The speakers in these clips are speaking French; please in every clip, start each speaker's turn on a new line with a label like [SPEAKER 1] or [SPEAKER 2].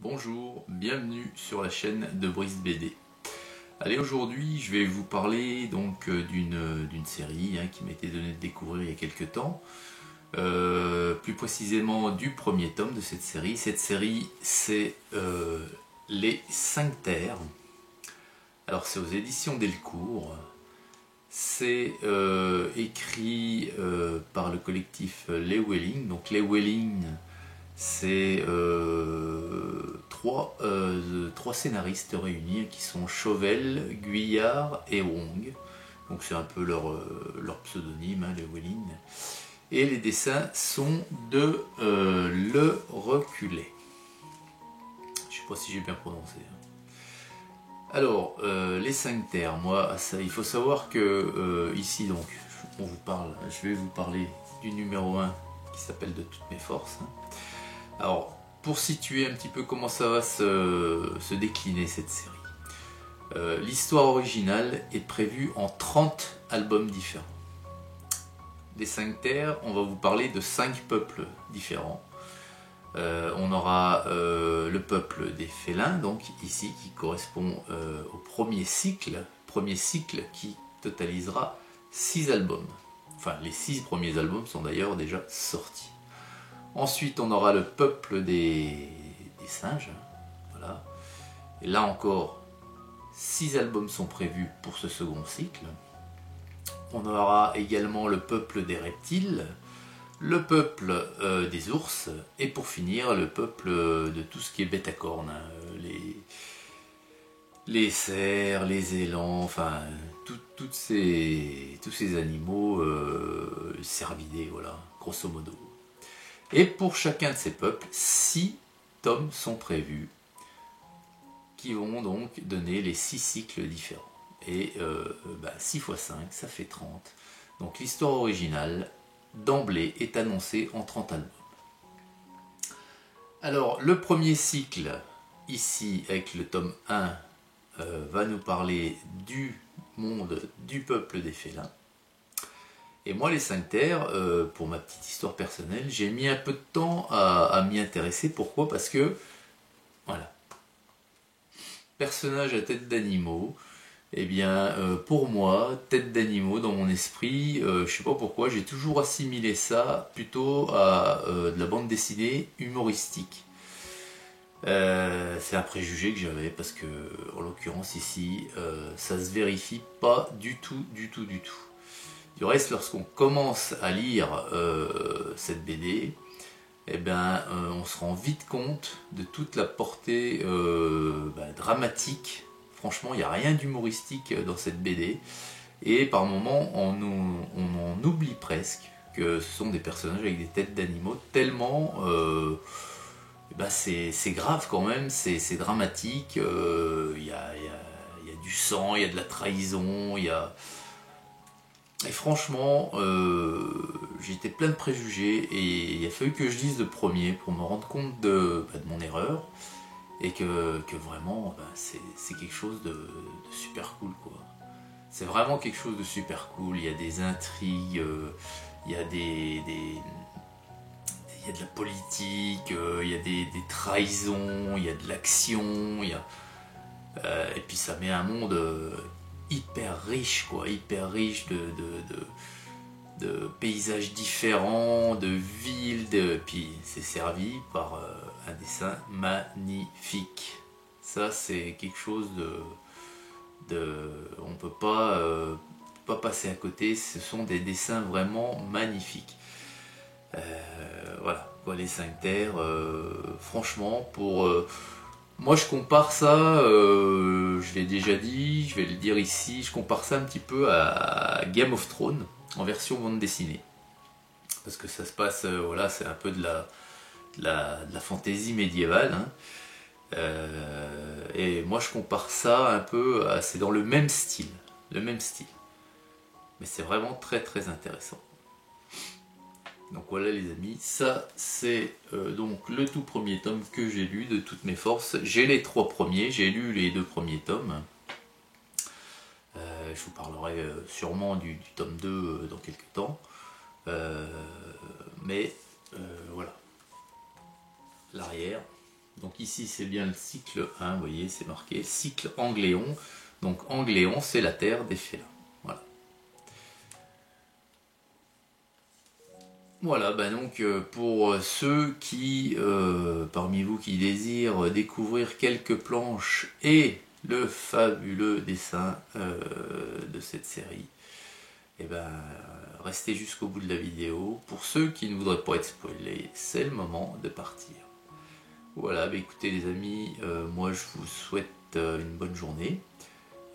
[SPEAKER 1] Bonjour, bienvenue sur la chaîne de Brice BD. Allez, aujourd'hui je vais vous parler donc d'une série qui m'a été donnée de découvrir il y a quelques temps. Plus précisément du premier tome de cette série. Cette série c'est Les 5 Terres. Alors c'est aux éditions Delcourt. C'est écrit par le collectif Les Welling. Donc Les Welling, c'est trois scénaristes réunis qui sont Chauvel, Guyard et Wong. Donc c'est un peu leur pseudonyme, les Welling. Et les dessins sont de Le Reculé. Je sais pas si j'ai bien prononcé. Alors, les 5 terres, il faut savoir que ici, donc, je vais vous parler du numéro 1 qui s'appelle De toutes mes forces. Alors, pour situer un petit peu comment ça va se décliner cette série, l'histoire originale est prévue en 30 albums différents. Les 5 terres, on va vous parler de 5 peuples différents. On aura le peuple des félins, donc ici qui correspond au premier cycle qui totalisera 6 albums. Enfin, les 6 premiers albums sont d'ailleurs déjà sortis. Ensuite, on aura le peuple des singes. Voilà. Et là encore, 6 albums sont prévus pour ce second cycle. On aura également le peuple des reptiles, le peuple des ours, et pour finir, le peuple de tout ce qui est bête à cornes, les cerfs, les élans, enfin, tous ces animaux cervidés, voilà, grosso modo. Et pour chacun de ces peuples, 6 tomes sont prévus, qui vont donc donner les 6 cycles différents. Et 6 x 5, ça fait 30. Donc l'histoire originale, d'emblée, est annoncée en 30 albums. Alors, le premier cycle, ici, avec le tome 1, va nous parler du monde du peuple des félins. Et moi, les 5 terres, pour ma petite histoire personnelle, j'ai mis un peu de temps à m'y intéresser. Pourquoi? Parce que, voilà, personnage à tête d'animaux, eh bien, pour moi, tête d'animaux, dans mon esprit, je sais pas pourquoi, j'ai toujours assimilé ça plutôt à de la bande dessinée humoristique. C'est un préjugé que j'avais, parce que, en l'occurrence ici, ça se vérifie pas du tout. Du reste, lorsqu'on commence à lire cette BD, eh ben, on se rend vite compte de toute la portée dramatique. Franchement, il n'y a rien d'humoristique dans cette BD. Et par moments, on en oublie presque que ce sont des personnages avec des têtes d'animaux, tellement c'est grave quand même, c'est dramatique. Il y a du sang, il y a de la trahison, Et franchement, j'étais plein de préjugés et il a fallu que je lise le premier pour me rendre compte de mon erreur et que vraiment, c'est quelque chose de super cool, quoi. C'est vraiment quelque chose de super cool. Il y a des intrigues, il y a il y a de la politique, il y a des trahisons, il y a de l'action, et puis ça met un monde hyper riche, quoi, hyper riche de paysages différents, de villes, puis c'est servi par un dessin magnifique. Ça, c'est quelque chose on peut pas passer à côté. Ce sont des dessins vraiment magnifiques. Voilà, quoi, les 5 terres, franchement, moi je compare ça, je l'ai déjà dit, je vais le dire ici, je compare ça un petit peu à Game of Thrones en version bande dessinée. Parce que ça se passe, voilà, c'est un peu de la fantaisie médiévale. Et moi je compare ça un peu, c'est dans le même style. Mais c'est vraiment très très intéressant. Donc voilà les amis, ça c'est donc le tout premier tome que j'ai lu de toutes mes forces. J'ai les 3 premiers, j'ai lu les 2 premiers tomes. Je vous parlerai sûrement du tome 2 dans quelques temps. Mais voilà, l'arrière, Donc ici c'est bien le cycle 1, vous voyez c'est marqué cycle Angléon. Donc Angléon c'est la terre des félins. Voilà. Voilà, bah donc pour ceux qui, parmi vous qui désirent découvrir quelques planches et le fabuleux dessin de cette série, et ben restez jusqu'au bout de la vidéo. Pour ceux qui ne voudraient pas être spoilés, c'est le moment de partir. Voilà, bah écoutez les amis, moi je vous souhaite une bonne journée.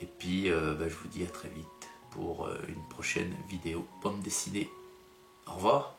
[SPEAKER 1] Et puis bah, je vous dis à très vite pour une prochaine vidéo bande dessinée. Au revoir.